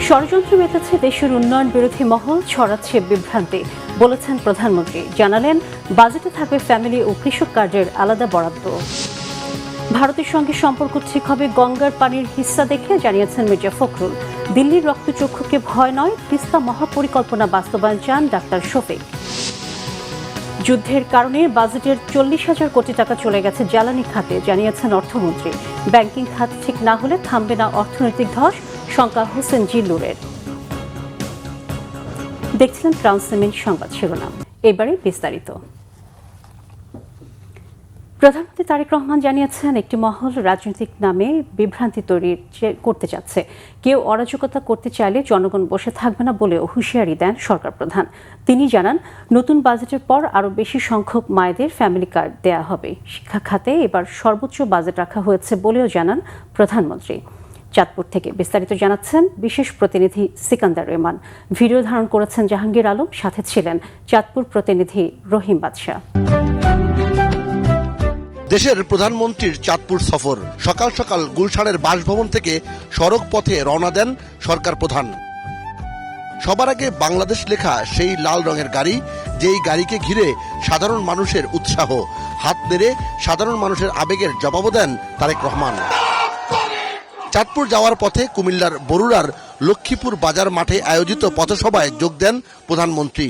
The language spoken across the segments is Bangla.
ষড়যন্ত্র মেতেছে দেশের উন্নয়ন বিরোধী মহল, ছড়াচ্ছে বিভ্রান্তি, বলেছেন প্রধানমন্ত্রী। জানালেন বাজেটে থাকবে ফ্যামিলি ও কৃষক কার্ডের আলাদা বরাদ্দ। ভারতের সঙ্গে সম্পর্ক ঠিক হবে গঙ্গার পানির হিস্সা দেখে, জানিয়েছেন মির্জা ফখরুল। দিল্লির রক্তচক্ষুকে ভয় নয়, তিস্তা মহাপরিকল্পনা বাস্তবায়ন চান ডাক্তার শফিক। যুদ্ধের কারণে বাজেটের 40,000 কোটি টাকা চলে গেছে জ্বালানি খাতে, জানিয়েছেন অর্থমন্ত্রী। ব্যাংকিং খাত ঠিক না হলে থামবে না অর্থনৈতিক ধস, শঙ্কা হোসেন জিল্লুরের। দেখছিলেন ক্রাউন সিমেন্ট সংবাদ শিরোনাম, এবারে বিস্তারিত। প্রধানমন্ত্রী তারেক রহমান জানিয়েছেন, একটি মহল রাজনৈতিক নামে বিভ্রান্তি তৈরি করতে চাচ্ছে। কেউ অরাজকতা করতে চাইলে জনগণ বসে থাকবে না বলেও হুঁশিয়ারি দেন সরকার প্রধান। তিনি জানান, নতুন বাজেটের পর আরও বেশি সংখ্যক মায়েদের ফ্যামিলি কার্ড দেয়া হবে। শিক্ষা খাতে এবার সর্বোচ্চ বাজেট রাখা হয়েছে বলেও জানান প্রধানমন্ত্রী। চাঁদপুর থেকে বিস্তারিত জানাচ্ছেন বিশেষ প্রতিনিধি সিকান্দার রহমান। ভিডিও ধারণ করেছেন জাহাঙ্গীর আলম, সাথে ছিলেন চাঁদপুর প্রতিনিধি রহিম বাদশা। দেশের প্রধানমন্ত্রীর চাঁদপুর সফর। সকাল সকাল গুলশানের বাসভবন থেকে সড়ক পথে রওনা দেন সরকার প্রধান। সবার আগে বাংলাদেশ লেখা সেই লাল রঙের গাড়ি, যেই গাড়িকে ঘিরে সাধারণ মানুষের উৎসাহ। হাত নেড়ে সাধারণ মানুষের আবেগের জবাবও দেন তারেক রহমান। চাঁদপুর যাওয়ার পথে কুমিল্লার বরুড়ার লক্ষ্মীপুর বাজার মাঠে আয়োজিত পথসভায় যোগ দেন প্রধানমন্ত্রী।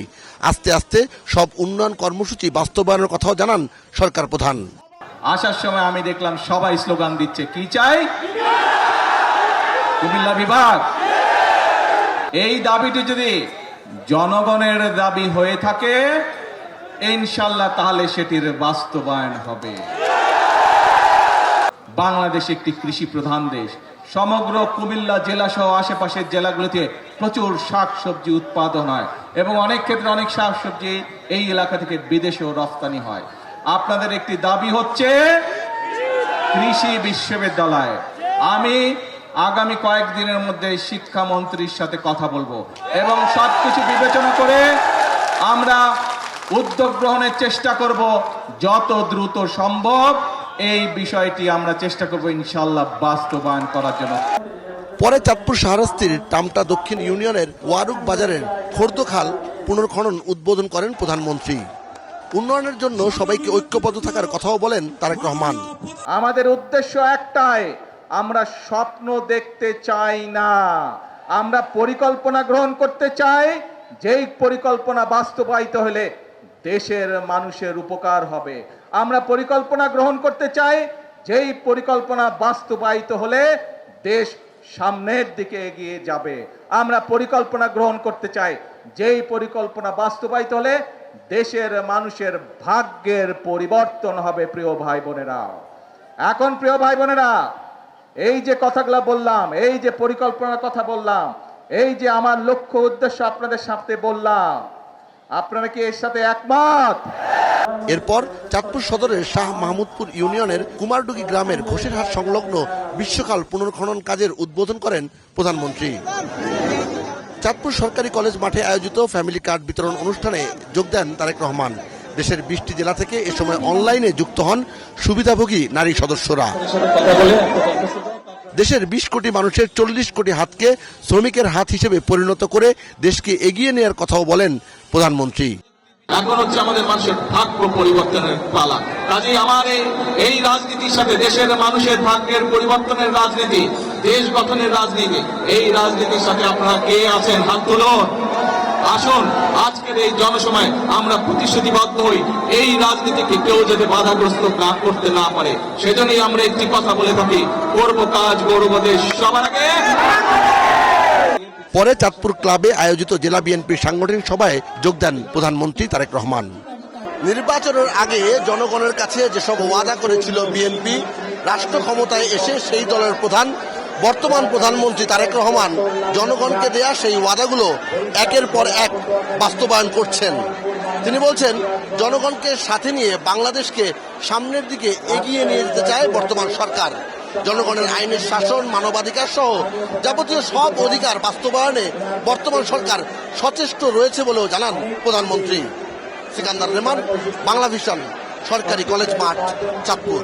আস্তে আস্তে সব উন্নয়ন কর্মসূচি বাস্তবায়নের কথাও জানান সরকার প্রধান। আসার সময় আমি দেখলাম সবাই স্লোগান দিচ্ছে, কি চাই? কুমিল্লা বিভাগ। এই দাবিটি যদি জনগণের দাবি হয়ে থাকে, ইনশাল্লাহ তাহলে সেটির বাস্তবায়ন হবে। বাংলাদেশ একটি কৃষি প্রধান দেশ। সমগ্র কুমিল্লা জেলা সহ আশেপাশের জেলাগুলোতে প্রচুর শাকসবজি উৎপাদন হয় এবং অনেক ক্ষেত্রে অনেক শাকসবজি এই এলাকা থেকে বিদেশেও রপ্তানি হয়। আপনাদের একটি দাবি হচ্ছে কৃষি বিশ্ববিদ্যালয়। আমি আগামী কয়েকদিনের মধ্যে শিক্ষামন্ত্রীর সাথে কথা বলবো এবং সবকিছু বিবেচনা করে আমরা উদ্যোগ গ্রহণের চেষ্টা করব। যত দ্রুত সম্ভব এই বিষয়টি আমরা চেষ্টা করব ইনশাআল্লাহ বাস্তবায়ন করার জন্য। পরে চাঁদপুর শাহরাস্তির টামটা দক্ষিণ ইউনিয়নের ওয়ারুক বাজারের খোর্দখাল পুনর্খনন উদ্বোধন করেন প্রধানমন্ত্রী। উন্নয়নের জন্য সবাইকে ঐক্যবদ্ধ থাকার কথাও বলেন তারেক রহমান। আমাদের উদ্দেশ্য একটাই, আমরা স্বপ্ন দেখতে চাই না, আমরা পরিকল্পনা গ্রহণ করতে চাই। যেই পরিকল্পনা বাস্তবায়িত হলে দেশের মানুষের উপকার হবে। আমরা পরিকল্পনা গ্রহণ করতে চাই, যেই পরিকল্পনা বাস্তবায়িত হলে দেশ সামনের দিকে এগিয়ে যাবে। আমরা পরিকল্পনা গ্রহণ করতে চাই, যেই পরিকল্পনা বাস্তবায়িত হলে দেশের মানুষের ভাগ্যের পরিবর্তন হবে। প্রিয় ভাই বোনেরা, এখন প্রিয় ভাই বোনেরা, এই যে কথাগুলো বললাম, এই যে পরিকল্পনার কথা বললাম, এই যে আমার লক্ষ্য উদ্দেশ্য আপনাদের সাথে বললাম, আপনারা কি এর সাথে একমত? এরপর চাঁদপুর সদরের শাহ মাহমুদপুর ইউনিয়নের কুমারডুগি গ্রামের ঘোষেরহাট সংলগ্ন বিশ্বকাল পুনর্খনন কাজের উদ্বোধন করেন প্রধানমন্ত্রী। চাঁদপুর সরকারি কলেজ মাঠে আয়োজিত ফ্যামিলি কার্ড বিতরণ অনুষ্ঠানে যোগ দেন তারেক রহমান। দেশের 20টি জেলা থেকে এ সময় অনলাইনে যুক্ত হন সুবিধাভোগী নারী সদস্যরা। দেশের 20 কোটি মানুষের 40 কোটি হাতকে শ্রমিকের হাত হিসেবে পরিণত করে দেশকে এগিয়ে নেওয়ার কথাও বলেন প্রধানমন্ত্রী। এখন হচ্ছে আমাদের মানুষের ভাগ্য পরিবর্তনের পালা। কাজেই আমার এই রাজনীতির সাথে দেশের মানুষের ভাগ্যের পরিবর্তনের রাজনীতি, দেশ গঠনের রাজনীতি, এই রাজনীতির সাথে আপনারা কে আছেন? হাত তুলুন। আসুন আজকের এই জনসময় আমরা প্রতিশ্রুতিবদ্ধ হই, এই রাজনীতিকে কেউ যাতে বাধাগ্রস্ত না করতে না পারে। সেজন্যই আমরা একটি কথা বলে থাকি, করব কাজ গৌরব দেশ সবার আগে। পরে চাঁদপুর ক্লাবে আয়োজিত জেলা বিএনপির সাংগঠনিক সভায় যোগ দেন প্রধানমন্ত্রী তারেক রহমান। নির্বাচনের আগে জনগণের কাছে যেসব ওয়াদা করেছিল বিএনপি, রাষ্ট্র ক্ষমতায় এসে সেই দলের প্রধান বর্তমান প্রধানমন্ত্রী তারেক রহমান জনগণকে দেয়া সেই ওয়াদাগুলো একের পর এক বাস্তবায়ন করছেন। তিনি বলছেন, জনগণকে সাথে নিয়ে বাংলাদেশকে সামনের দিকে এগিয়ে নিয়ে যেতে চায় বর্তমান সরকার। জনগণের আইনের শাসন, মানবাধিকার সহ যাবতীয় সব অধিকার বাস্তবায়নে বর্তমান সরকার সচেষ্ট রয়েছে বলেও জানান প্রধানমন্ত্রী। সিকান্দার রহমান, বাংলা ভিশন, সরকারি কলেজ মাঠ, চাঁদপুর।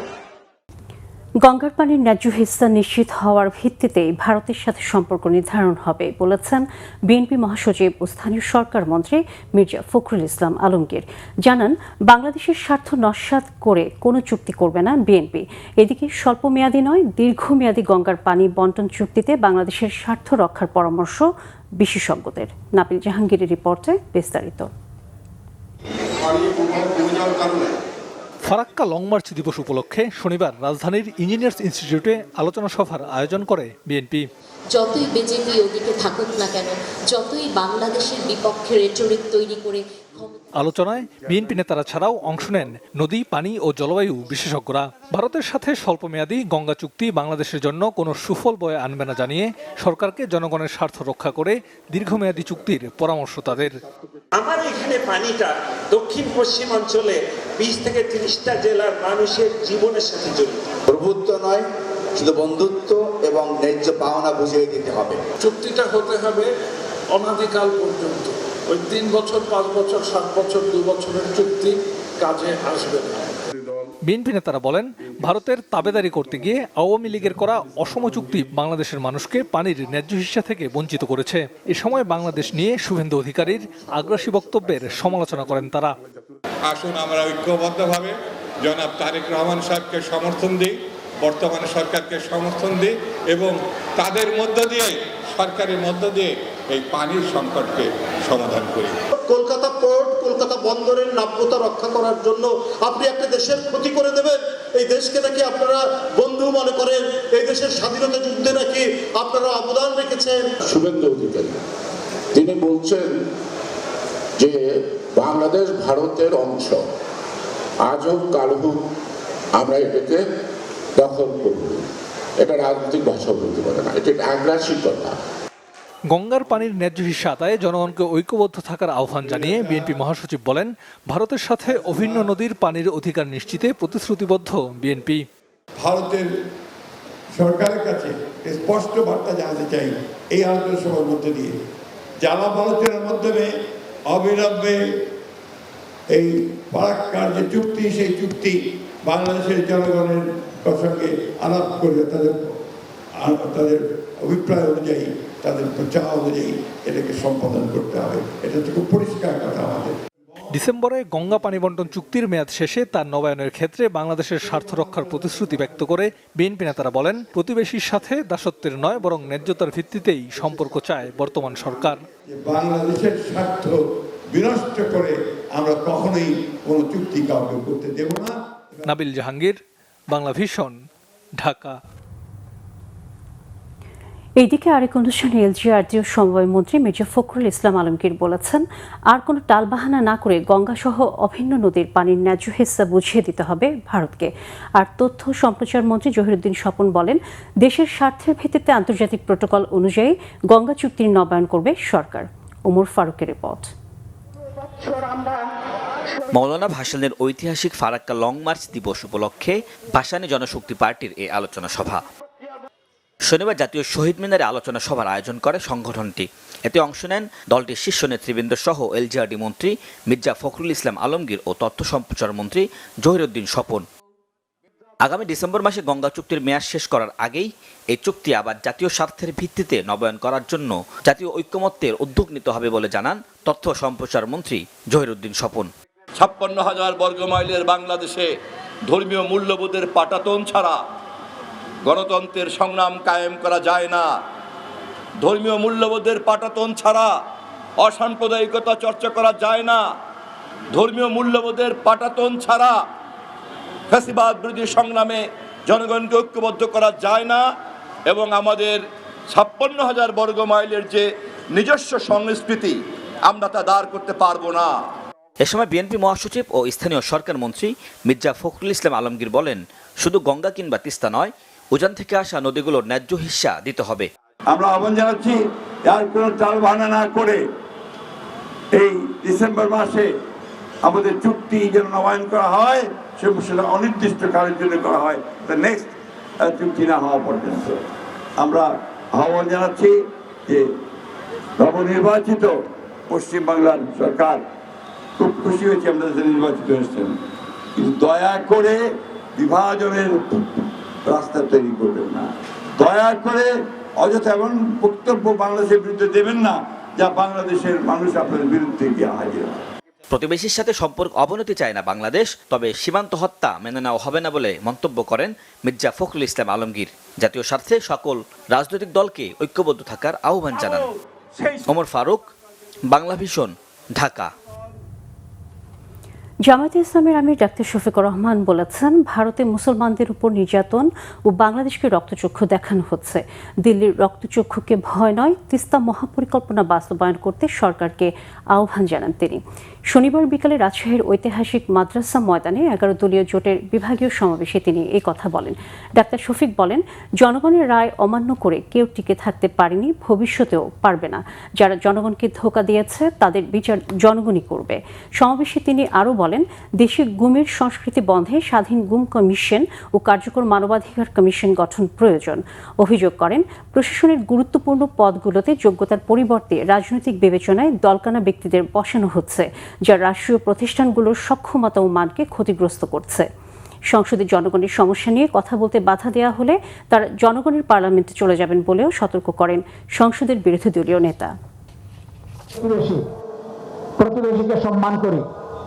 গঙ্গার পানির ন্যায্য হিস্সা নিশ্চিত হওয়ার ভিত্তিতেই ভারতের সাথে সম্পর্ক নির্ধারণ হবে বলেছেন বিএনপি মহাসচিব ও স্থানীয় সরকার মন্ত্রী মির্জা ফখরুল ইসলাম আলমগীর। জানান, বাংলাদেশের স্বার্থ নস্যাৎ করে কোনো চুক্তি করবে না বিএনপি। এদিকে স্বল্পমেয়াদী নয়, দীর্ঘমেয়াদী গঙ্গার পানি বন্টন চুক্তিতে বাংলাদেশের স্বার্থ রক্ষার পরামর্শ বিশেষজ্ঞদের। নাবিল জাহাঙ্গীরের রিপোর্টে বিস্তারিত। ফারাক্কা লং মার্চ দিবস উপলক্ষে শনিবার রাজধানীর ইঞ্জিনিয়ার্স ইনস্টিটিউটে আলোচনা সভার আয়োজন করে বিএনপি। যতই বিজেপি ওদিকে থাকুক না কেন, যতই বাংলাদেশের বিপক্ষে রেটরিক তৈরি করে আলোচনায় বিএনপি নেতারা ছাড়াও অংশ নেন নদী, পানি ও জলবায়ু বিশেষজ্ঞরা। ভারতের সাথে স্বল্পমেয়াদী গঙ্গা চুক্তি বাংলাদেশের জন্য কোনো সুফল বয়ে আনবে না জানিয়ে সরকারকে জনগণের স্বার্থ রক্ষা করে দীর্ঘমেয়াদী চুক্তির পরামর্শ তাদের। আমার এখানে পানিটা দক্ষিণ পশ্চিম অঞ্চলে 20 থেকে 30টা জেলার মানুষের জীবনের সাথে জড়িত। প্রভুত্ব নয়, শুধু বন্ধুত্ব এবং ন্যায্য পাওনা বুঝিয়ে দিতে হবে। চুক্তিটা হতে হবে অনাদিকাল পর্যন্ত। ওই 3 বছর, 5 বছর, 7 বছর, 2 বছরের চুক্তি কাজে আসবে না। বিএনপি নেতারা বলেন, ভারতের তাবেদারি করতে গিয়ে আওয়ামী লীগের করা অসম চুক্তি বাংলাদেশের মানুষকে পানির ন্যায্য হিস্সা থেকে বঞ্চিত করেছে। এ সময় বাংলাদেশ নিয়ে শুভেন্দু অধিকারীর আগ্রাসী বক্তব্যের সমালোচনা করেন তারা। আসুন আমরা ঐক্যবদ্ধভাবে জনাব তারেক রহমান সাহেবকে সমর্থন দিই, বর্তমান সরকারকে সমর্থন দিই এবং তাদের মধ্য দিয়ে, সরকারের মধ্য দিয়ে এই পানির সংকটকে সমাধান করি। কলকাতা পোর্ট, কলকাতা বন্দরের নাব্যতা রক্ষা করার জন্য আপনি একটা দেশের ক্ষতি করে দেবেন? এই দেশকে নাকি আপনারা বন্ধু মনে করেন? এই দেশের স্বাধীনতা যুদ্ধে নাকি আপনারা অবদান রেখেছেন? শুভেন্দু অধিকারী তিনি বলছেন যে বাংলাদেশ ভারতের অংশ, আজ হোক কাল হোক আমরা এটাকে দখল করব। এটা রাজনৈতিক ভাষা বলতে পারে না, এটা আগ্রাসী কথা। গঙ্গার পানির ন্যায্য হিস্সা আদায়ে জনগণকে ঐক্যবদ্ধ থাকার আহ্বান জানিয়ে বিএনপি মহাসচিব বলেন, ভারতের সাথে অভিন্ন নদীর পানির অধিকার নিশ্চিতে প্রতিশ্রুতিবদ্ধ বিএনপি। ভারতের সরকারের কাছে স্পষ্ট বার্তা জানাতে চাই এই আলোচনা সভার মধ্যে দিয়ে, জ্বালা আলোচনার মাধ্যমে অবিলম্বে এই ফারাক্কার যে চুক্তি, সেই চুক্তি বাংলাদেশের জনগণের সঙ্গে আলাপ করে তাদের অভিপ্রায় অনুযায়ী, তাদের চাওয়া অনুযায়ী এটাকে সম্পাদন করতে হবে। এটা তো খুব পরিষ্কার কথা আমাদের। ডিসেম্বরে গঙ্গা পানি বন্টন চুক্তির মেয়াদ শেষে তার নবায়নের ক্ষেত্রে বাংলাদেশের স্বার্থ রক্ষার প্রতিশ্রুতি ব্যক্ত করে বিএনপি নেতারা বলেন, প্রতিবেশীর সাথে দাসত্বের নয় বরং ন্যায্যতার ভিত্তিতেই সম্পর্ক চায় বর্তমান সরকার। বাংলাদেশের স্বার্থ বিনষ্ট করে আমরা কখনোই কোনো চুক্তি কাউকে করতে দেব না। নাবিল জাহাঙ্গীর, বাংলা ভিশন, ঢাকা। এইদিকে আরেক অনুষ্ঠানে এলজিআরডিও সমবায় মন্ত্রী মির্জা ফখরুল ইসলাম আলমগীর বলেছেন, আর কোনো টালবাহানা না করে গঙ্গাসহ অভিন্ন নদীর পানির ন্যায্য হিস্সা বুঝিয়ে দিতে হবে ভারতকে। আর তথ্য সম্প্রচার মন্ত্রী জহিরুদ্দিন স্বপন বলেন, দেশের স্বার্থের ভিত্তিতে আন্তর্জাতিক প্রোটোকল অনুযায়ী গঙ্গা চুক্তির নবায়ন করবে সরকার। ওমর ফারুকের রিপোর্ট। মৌলানা ভাসানের ঐতিহাসিক ফারাক্কা লং মার্চ দিবস উপলক্ষে ভাসানী জনশক্তি পার্টির এই আলোচনা সভা। শনিবার জাতীয় শহীদ মিনারে আলোচনা সভার আয়োজন করে সংগঠনটি। এতে অংশ নেন দলটির শীর্ষ নেতৃবৃন্দ সহ এলজিআরডি মন্ত্রী মির্জা ফখরুল ইসলাম আলমগীর ও তথ্য সম্প্রচার মন্ত্রী জহিরুদ্দিন স্বপন। আগামী ডিসেম্বর মাসে গঙ্গা চুক্তির মেয়াদ শেষ করার আগেই এই চুক্তি আবার জাতীয় স্বার্থের ভিত্তিতে নবায়ন করার জন্য জাতীয় ঐক্যমত্যের উদ্যোগ নিতে হবে বলে জানান তথ্য সম্প্রচার মন্ত্রী জহিরুদ্দিন স্বপন। 56,000 বর্গ মাইলের বাংলাদেশে ধর্মীয় মূল্যবোধের পাটাতন ছাড়া গণতন্ত্রের সংগ্রাম কায়েম করা যায় না। ধর্মীয় মূল্যবোধের পাটাতন ছাড়া অসাম্প্রদায়িকতা চর্চা করা যায় না। ধর্মীয় মূল্যবোধের পাটাতন ছাড়া ফ্যাসিবাদ বিরোধী সংগ্রামে জনগণকে ঐক্যবদ্ধ করা যায় না। এবং আমাদের 56,000 বর্গ মাইলের যে নিজস্ব সংস্কৃতি, আমরা তা দাঁড় করতে পারবো না। এ সময় বিএনপি মহাসচিব ও স্থানীয় সরকার মন্ত্রী মির্জা ফখরুল ইসলাম আলমগীর বলেন, শুধু গঙ্গা কিংবা তিস্তা নয়, উজান থেকে আসা নদীগুলোর ন্যায্য হিস্সা দিতে হবে। আমরা আহ্বান জানাচ্ছি, আর কোনো টালবাহানা না করে এই ডিসেম্বর মাসে আমাদের চুক্তি যেন নবায়ন করা হয়, সেটা অনির্দিষ্ট কালের জন্য করা হয়, নেক্সট চুক্তি না হওয়া পর্যন্ত। আমরা আহ্বান জানাচ্ছি যে নবনির্বাচিত পশ্চিমবাংলার সরকার, খুব খুশি হয়েছে আমাদের নির্বাচিত হয়েছেন, কিন্তু দয়া করে বিভাজনের রাস্তা তৈরি করবেন না। দয়া করে অযথা এমন বক্তব্য বাংলাদেশের বিরুদ্ধে দেবেন না যা বাংলাদেশের মানুষ আপনাদের বিরুদ্ধে গিয়ে হাজির হয়। প্রতিবেশীর সাথে সম্পর্ক অবনতি চায় না বাংলাদেশ, তবে সীমান্ত হত্যা মেনে নেওয়া হবে না বলে মন্তব্য করেন মির্জা ফখরুল ইসলাম আলমগীর। জাতীয় স্বার্থে সকল রাজনৈতিক দলকে ঐক্যবদ্ধ থাকার আহ্বান জানান। ওমর ফারুক, বাংলা ভিশন, ঢাকা। জামায়াতে ইসলামের আমির ডাক্তার শফিকুর রহমান বলেছেন, ভারতে মুসলমানদের উপর নির্যাতন ও বাংলাদেশকে রক্তচক্ষু দেখানো হচ্ছে। দিল্লির রক্তচক্ষুকে ভয় নয়, তিস্তা মহাপরিকল্পনা বাস্তবায়ন করতে সরকারকে আহ্বান জানান তিনি। শনিবার বিকালে রাজশাহীর ঐতিহাসিক মাদ্রাসা ময়দানে 11 দলীয় জোটের বিভাগীয় সমাবেশে তিনি এই কথা বলেন। ডাক্তার শফিক বলেন, জনগণের রায় অমান্য করে কেউ টিকে থাকতে পারেনি, ভবিষ্যতেও পারবে না। যারা জনগণকে ধোঁকা দিয়েছে তাদের বিচার জনগণই করবে। সমাবেশে তিনি আরও বলেন, দেশে গুমের সংস্কৃতি বন্ধে স্বাধীন গুম কমিশন ও কার্যকর মানবাধিকার কমিশন গঠন প্রয়োজন। অভিযোগ করেন, প্রশাসনের গুরুত্বপূর্ণ পদগুলোতে যোগ্যতার পরিবর্তে রাজনৈতিক বিবেচনায় দলকানা ব্যক্তিদের বসানো হচ্ছে, যা রাষ্ট্রীয় প্রতিষ্ঠানগুলোর সক্ষমতা ও মানকে ক্ষতিগ্রস্ত করছে। সংসদে জনগণের সমস্যা নিয়ে কথা বলতে বাধা দেওয়া হলে তারা জনগণের পার্লামেন্টে চলে যাবেন বলেও সতর্ক করেন সংসদের বিরোধী দলীয় নেতা। প্রতিবেশীকে সম্মান করি,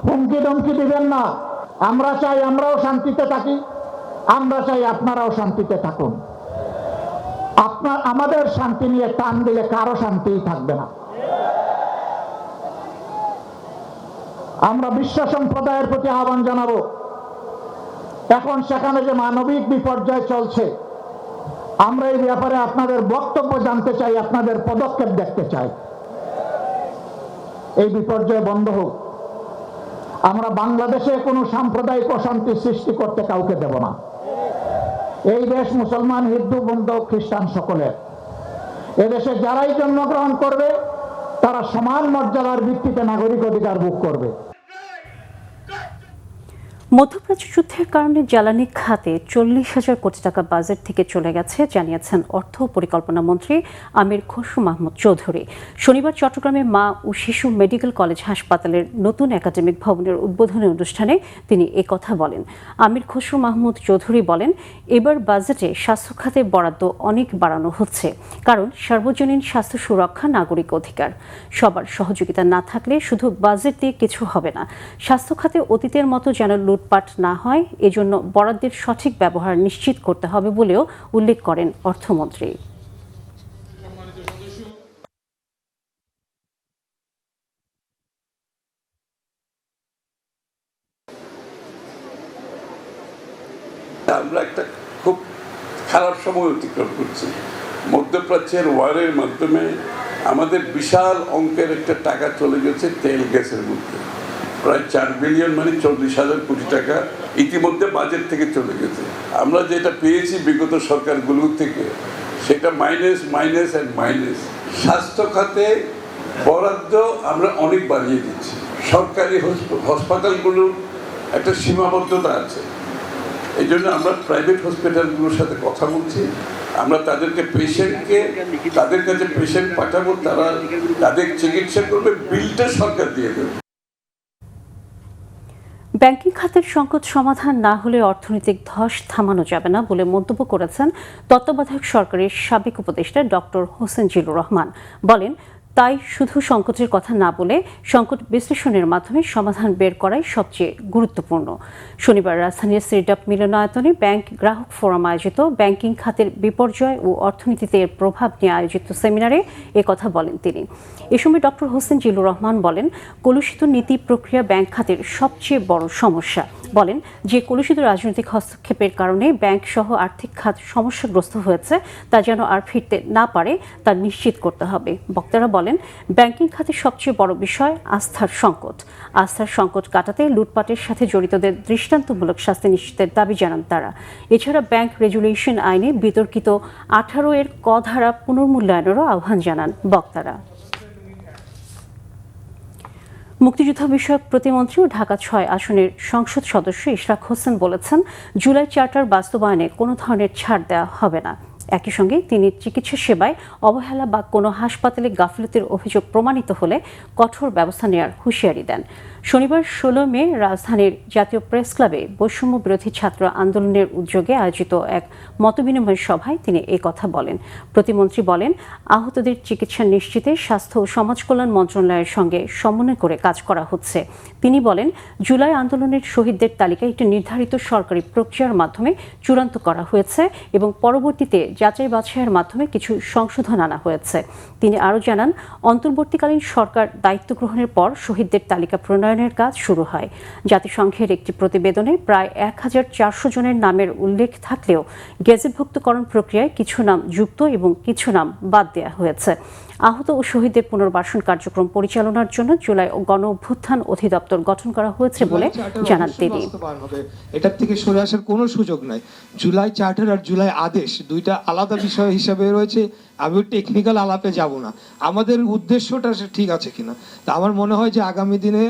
হুমকি ধমকি দিবেন না। আমরা চাই আমরাও শান্তিতে থাকি, আমরা চাই আপনারাও শান্তিতে থাকুন। আমাদের শান্তি নিয়ে টান দিলে কারো শান্তিই থাকবে না। আমরা বিশ্ব সম্প্রদায়ের প্রতি আহ্বান জানাবো, এখন সেখানে যে মানবিক বিপর্যয় চলছে, আমরা এই ব্যাপারে আপনাদের বক্তব্য জানতে চাই, আপনাদের পদক্ষেপ দেখতে চাই। এই বিপর্যয় বন্ধ হোক। আমরা বাংলাদেশে কোনো সাম্প্রদায়িক অশান্তি সৃষ্টি করতে কাউকে দেব না। এই দেশ মুসলমান, হিন্দু, বৌদ্ধ, খ্রিস্টান সকলের। এদেশে যারাই জন্মগ্রহণ করবে তারা সমান মর্যাদার ভিত্তিতে নাগরিক অধিকার ভোগ করবে। মধ্যপ্রাচ্য যুদ্ধের কারণে জ্বালানি খাতে 40,000 কোটি টাকা বাজেট থেকে চলে গেছে জানিয়েছেন অর্থ পরিকল্পনা মন্ত্রী আমির খসরু মাহমুদ চৌধুরী। শনিবার চট্টগ্রামে মা ও শিশু মেডিকেল কলেজ হাসপাতালের নতুন একাডেমিক ভবনের উদ্বোধনী অনুষ্ঠানে তিনি কথা বলেন। আমির খসরু মাহমুদ চৌধুরী বলেন, এবার বাজেটে স্বাস্থ্য খাতে বরাদ্দ অনেক বাড়ানো হচ্ছে, কারণ সার্বজনীন স্বাস্থ্য সুরক্ষা নাগরিক অধিকার। সবার সহযোগিতা না থাকলে শুধু বাজেট দিয়ে কিছু হবে না। স্বাস্থ্য খাতে অতীতের মতো যেন লুটপাট না হয়, এজন্য বরাদ্দের সঠিক ব্যবহার নিশ্চিত করতে হবে বলেও উল্লেখ করেন অর্থমন্ত্রী। আমরা একটা খুব খারাপ সময় অতিক্রম করছি। মধ্যপ্রাচ্যের ওয়ারের মাধ্যমে আমাদের বিশাল অঙ্কের একটা টাকা চলে গেছে তেল গ্যাসের মধ্যে। প্রায় 4 বিলিয়ন মানে 40,000 কোটি টাকা ইতিমধ্যে বাজেট থেকে চলে গেছে। আমরা যেটা পেয়েছি বিগত সরকারগুলো থেকে সেটা মাইনাস মাইনাস অ্যান্ড মাইনাস। স্বাস্থ্য খাতে বরাদ্দ আমরা অনেক বাড়িয়ে দিচ্ছি। সরকারি হাসপাতালগুলোর একটা সীমাবদ্ধতা আছে, এই জন্য আমরা প্রাইভেট হসপিটালগুলোর সাথে কথা বলছি। আমরা তাদেরকে পেশেন্টকে তাদের কাছে পেশেন্ট পাঠাবো, তারা তাদের চিকিৎসা করবে, বিলটা সরকার দিয়ে দেবে। ব্যাংকিং খাতের সংকট সমাধান না হলে অর্থনৈতিক ধস থামানো যাবে না বলে মন্তব্য করেছেন তত্ত্বাবধায়ক সরকারের সাবেক উপদেষ্টা ডক্টর হোসেন জিল্লুর রহমান। বলেন, তাই শুধু সংকটের কথা না বলে সংকট বিশ্লেষণের মাধ্যমে সমাধান বের করাই সবচেয়ে গুরুত্বপূর্ণ। শনিবার রাজধানীর সিরডাপ মিলনায়তনে ব্যাংক গ্রাহক ফোরাম আয়োজিত ব্যাংকিং খাতের বিপর্যয় ও অর্থনীতিতে এর প্রভাব নিয়ে আয়োজিত সেমিনারে কথা বলেন তিনি। এ সময় ডক্টর হোসেন জিল্লুর রহমান বলেন, কলুষিত নীতি প্রক্রিয়া ব্যাংক খাতের সবচেয়ে বড় সমস্যা। বলেন, যে কলুষিত রাজনৈতিক হস্তক্ষেপের কারণে ব্যাংক সহ আর্থিক খাত সমস্যাগ্রস্ত হয়েছে তা যেন আর ফিরতে না পারে তা নিশ্চিত করতে হবে। বক্তারা বলেন, ব্যাংকিং খাতে সবচেয়ে বড় বিষয় আস্থার সংকট। আস্থার সংকট কাটাতে লুটপাটের সাথে জড়িতদের দৃষ্টান্তমূলক শাস্তি নিশ্চিতের দাবি জানান তারা। এছাড়া ব্যাংক রেগুলেশন আইনে বিতর্কিত 18 এর ক ধারা পুনর্মূল্যায়নেরও আহ্বান জানান বক্তারা। মুক্তিযুদ্ধ বিষয়ক প্রতিমন্ত্রী ও ঢাকা 6 আসনের সংসদ সদস্য ইশরাক হোসেন বলেছেন, জুলাই চার্টার বাস্তবায়নে কোনো ধরনের ছাড় দেওয়া হবে না। একই সঙ্গে তিনি চিকিৎসা সেবায় অবহেলা বা কোনো হাসপাতালে গাফিলতির অভিযোগ প্রমাণিত হলে কঠোর ব্যবস্থা নেওয়ার হুঁশিয়ারি দেন। শনিবার 16 মে রাজধানীর জাতীয় প্রেস ক্লাবে বৈষম্য বিরোধী ছাত্র আন্দোলনের উদ্যোগে আয়োজিত এক মতবিনিময় সভায় তিনি এই কথা বলেন। প্রতিমন্ত্রী বলেন, আহতদের চিকিৎসা নিশ্চিতে স্বাস্থ্য ও সমাজ কল্যাণ মন্ত্রণালয়ের সঙ্গে সমন্বয় করে কাজ করা হচ্ছে। তিনি বলেন, জুলাই আন্দোলনের শহীদদের তালিকা একটি নির্ধারিত সরকারি প্রক্রিয়ার মাধ্যমে চূড়ান্ত করা হয়েছে এবং পরবর্তীতে যাচাই বাছাইয়ের মাধ্যমে কিছু সংশোধন আনা হয়েছে। তিনি আরও জানান, অন্তর্বর্তীকালীন সরকার দায়িত্ব গ্রহণের পর শহীদদের তালিকা প্রণয়নের কাজ শুরু হয়। জাতিসংঘের একটি প্রতিবেদনে প্রায় 1400 জনের নামের উল্লেখ থাকলেও গেজেটভুক্তকরণ প্রক্রিয়ায় কিছু নাম যুক্ত এবং কিছু নাম বাদ দেওয়া হয়েছে। আহত ও শহীদদের পুনর্বাসন কার্যক্রম পরিচালনার জন্য জুলাই ও গণ অভ্যুত্থান অধিদপ্তর গঠন করা হয়েছে বলে জানান তিনি। এটার থেকে সরে আসার কোনো সুযোগ নাই। জুলাই চার্টার আর জুলাই আদেশ দুইটা আলাদা বিষয় হিসেবে রয়েছে। আমি টেকনিক্যাল আলাপে যাব না, আমাদের উদ্দেশ্যটা ঠিক আছে কিনা। তা আমার মনে হয় যে আগামী দিনে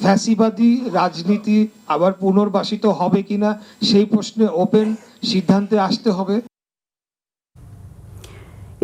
ফ্যাসিবাদী রাজনীতি আবার পুনর্বাসিত হবে কিনা সেই প্রশ্নে ওপেন সিদ্ধান্তে আসতে হবে।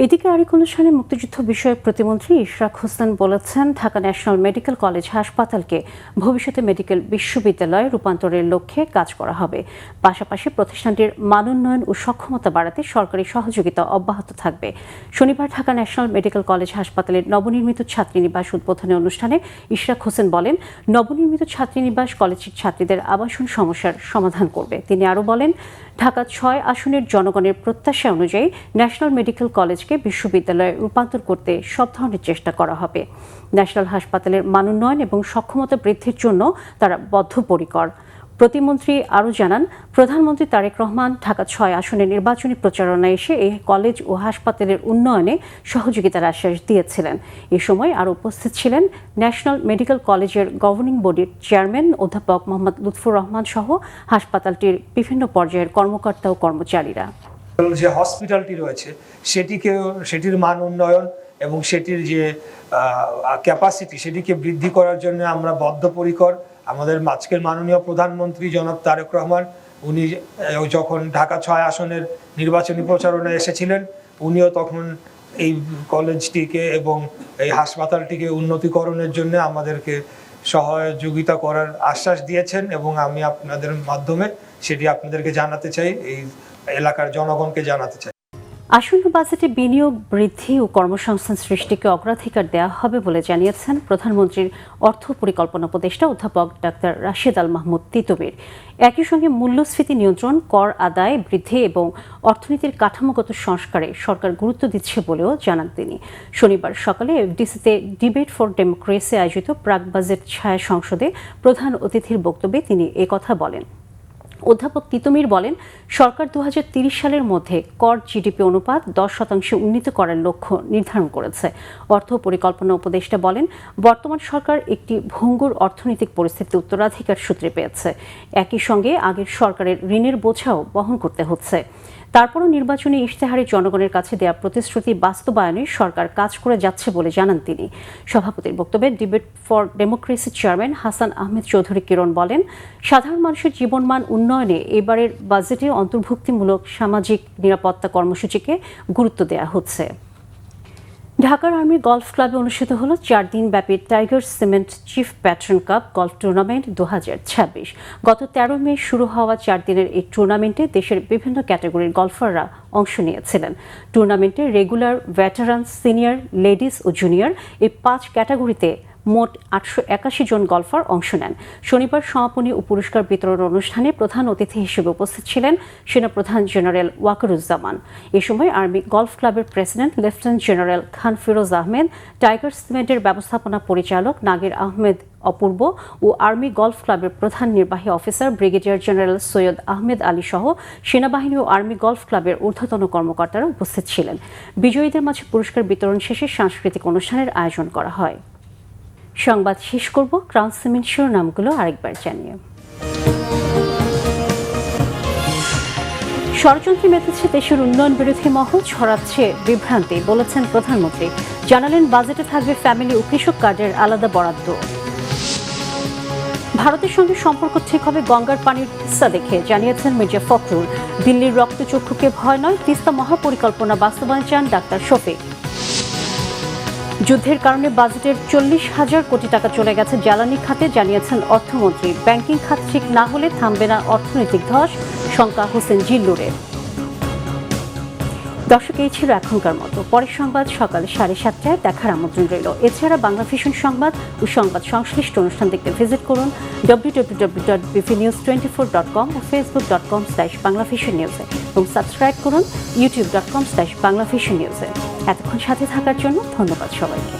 এদিকে আরেক অনুষ্ঠানে মুক্তিযুদ্ধ বিষয়ক প্রতিমন্ত্রী ইশরাক হোসেন বলেছেন, ঢাকা ন্যাশনাল মেডিকেল কলেজ হাসপাতালকে ভবিষ্যতে মেডিকেল বিশ্ববিদ্যালয়ে রূপান্তরের লক্ষ্যে কাজ করা হবে। পাশাপাশি প্রতিষ্ঠানটির মানোন্নয়ন ও সক্ষমতা বাড়াতে সরকারি সহযোগিতা অব্যাহত থাকবে। শনিবার ঢাকা ন্যাশনাল মেডিকেল কলেজ হাসপাতালের নবনির্মিত ছাত্রীনিবাস উদ্বোধনী অনুষ্ঠানে ইশরাক হোসেন বলেন, নবনির্মিত ছাত্রীনিবাস কলেজের ছাত্রীদের আবাসন সমস্যার সমাধান করবে। তিনি আরও বলেন, ঢাকা 6 আসনের জনগণের প্রত্যাশা অনুযায়ী ন্যাশনাল মেডিকেল কলেজকে বিশ্ববিদ্যালয়ে রূপান্তর করতে সব ধরনের চেষ্টা করা হবে। ন্যাশনাল হাসপাতালের মানোন্নয়ন এবং সক্ষমতা বৃদ্ধির জন্য তারা বদ্ধপরিকর। প্রতিমন্ত্রী আরও জানান, প্রধানমন্ত্রী তারেক রহমান ঢাকা 6 আসনের নির্বাচনী প্রচারণায় এসে এই কলেজ ও হাসপাতালের উন্নয়নে সহযোগিতার আশ্বাস দিয়েছিলেন। এ সময় আরও উপস্থিত ছিলেন ন্যাশনাল মেডিকেল কলেজের গভর্নিং বডির চেয়ারম্যান অধ্যাপক মোহাম্মদ লুৎফুর রহমান সহ হাসপাতালটির বিভিন্ন পর্যায়ের কর্মকর্তা ও কর্মচারীরা। যে হসপিটালটি রয়েছে সেটির মান উন্নয়ন এবং সেটির যে ক্যাপাসিটি সেটিকে বৃদ্ধি করার জন্য আমরা বদ্ধপরিকর। আমাদের আজকের মাননীয় প্রধানমন্ত্রী জনাব তারেক রহমান, উনি যখন ঢাকা 6 আসনের নির্বাচনী প্রচারণায় এসেছিলেন, উনিও তখন এই কলেজটিকে এবং এই হাসপাতালটিকে উন্নতিকরণের জন্য আমাদেরকে সহযোগিতা করার আশ্বাস দিয়েছেন এবং আমি আপনাদের মাধ্যমে সেটি আপনাদেরকে জানাতে চাই, এই এলাকার জনগণকে জানাতে চাই। আসন্ন বাজেটে বিনিয়োগ বৃদ্ধি ও কর্মসংস্থান সৃষ্টিকে অগ্রাধিকার দেওয়া হবে বলে জানিয়েছেন প্রধানমন্ত্রীর অর্থ পরিকল্পনা উপদেষ্টা অধ্যাপক ডাক্তার রাশেদ আল মাহমুদ তিতুমীর। একই সঙ্গে মূল্যস্ফীতি নিয়ন্ত্রণ, কর আদায় বৃদ্ধি এবং অর্থনীতির কাঠামোগত সংস্কারে সরকার গুরুত্ব দিচ্ছে বলেও জানান তিনি। শনিবার সকালে এফডিসিতে ডিবেট ফর ডেমোক্রেসি আয়োজিত প্রাক বাজেট ছায়া সংসদে প্রধান অতিথির বক্তব্যে তিনি একথা বলেন। অধ্যাপক তিতুমীর বলেন, সরকার 2030 সালের মধ্যে কর জিডিপি অনুপাত 10% উন্নীত করার লক্ষ্য নির্ধারণ করেছে। অর্থ পরিকল্পনা উপদেষ্টা বলেন, বর্তমান সরকার একটি ভঙ্গুর অর্থনৈতিক পরিস্থিতি উত্তরাধিকার সূত্রে পেয়েছে। একই সঙ্গে আগের সরকারের ঋণের বোঝাও বহন করতে হচ্ছে। তারপরও নির্বাচনী ইশতেহারে জনগণের কাছে দেওয়া প্রতিশ্রুতি বাস্তবায়নে সরকার কাজ করে যাচ্ছে বলে জানান তিনি। সভাপতির বক্তব্যে debate for democracy chairman Hasan Ahmed Chowdhury Kiran বলেন, সাধারণ মানুষের জীবনমান উন্নয়নে এবারের বাজেটে অন্তর্ভুক্তিমূলক সামাজিক নিরাপত্তা কর্মসূচিকে গুরুত্ব দেওয়া হচ্ছে। ঢাকার আর্মি গলফ ক্লাবে অনুষ্ঠিত হল 4 দিন ব্যাপী tiger cement chief patron cup golf tournament 2026। গত 13 মে শুরু হওয়া 4 দিনের এই টুর্নামেন্টে দেশের বিভিন্ন ক্যাটাগরির গলফাররা অংশ নিয়েছিলেন। টুর্নামেন্টে রেগুলার, ভেটারান, সিনিয়র, লেডিস ও জুনিয়র এই 5 ক্যাটাগরিতে মোট 881 জন গলফার অংশ নেন। শনিবার সমাপনী ও পুরস্কার বিতরণ অনুষ্ঠানে প্রধান অতিথি হিসেবে উপস্থিত ছিলেন সেনাপ্রধান জেনারেল ওয়াকারুজ্জামান। এ সময় আর্মি গলফ ক্লাবের প্রেসিডেন্ট লেফটেন্যান্ট জেনারেল খান ফিরোজ আহমেদ, টাইগার সিমেন্টের ব্যবস্থাপনা পরিচালক নাগির আহমেদ অপূর্ব ও আর্মি গলফ ক্লাবের প্রধান নির্বাহী officer brigadier general Syed Ahmed Ali সহ সেনাবাহিনী ও আর্মি গলফ ক্লাবের ঊর্ধ্বতন কর্মকর্তারা উপস্থিত ছিলেন। বিজয়ীদের মাঝে পুরস্কার বিতরণ শেষে সাংস্কৃতিক অনুষ্ঠানের আয়োজন করা হয়। সংবাদ শেষ করব ক্রাউন সিমেন্ট শিরোনামগুলো আরেকবার জানিয়ে। ষড়যন্ত্রে মেতেছে দেশের উন্নয়ন বিরোধী মহল, ছড়াচ্ছে বিভ্রান্তি, বলেছেন প্রধানমন্ত্রী। জানালেন, বাজেটে থাকবে ফ্যামিলি ও কৃষক কার্ডের আলাদা বরাদ্দ। ভারতের সঙ্গে সম্পর্ক ঠিক হবে গঙ্গার পানির তিস্তা দেখে, জানিয়েছেন মির্জা ফখরুল। দিল্লির রক্তচক্ষুকে ভয় নয়, তিস্তা মহাপরিকল্পনা বাস্তবায়ন চান ডাক্তার শফিক। যুদ্ধের কারণে বাজেটের 40,000 কোটি টাকা চলে গেছে জ্বালানি খাতে, জানিয়েছেন অর্থমন্ত্রী। ব্যাংকিং খাত ঠিক না হলে থামবে না অর্থনৈতিক ধস, শঙ্কা হোসেন জিল্লুরের। দর্শক, এই ছিল এখনকার মতো। পরের সংবাদ সকাল 7:30টায় দেখার আমন্ত্রণ রইল। এছাড়া বাংলা ভিশন সংবাদ ও সংবাদ সংশ্লিষ্ট অনুষ্ঠান দেখতে ভিজিট করুন www.bvnews24.com ও facebook.com/banglavisionnews এবং সাবস্ক্রাইব করুন youtube.com/banglavisionnews। এতক্ষণ সাথে থাকার জন্য ধন্যবাদ সবাইকে।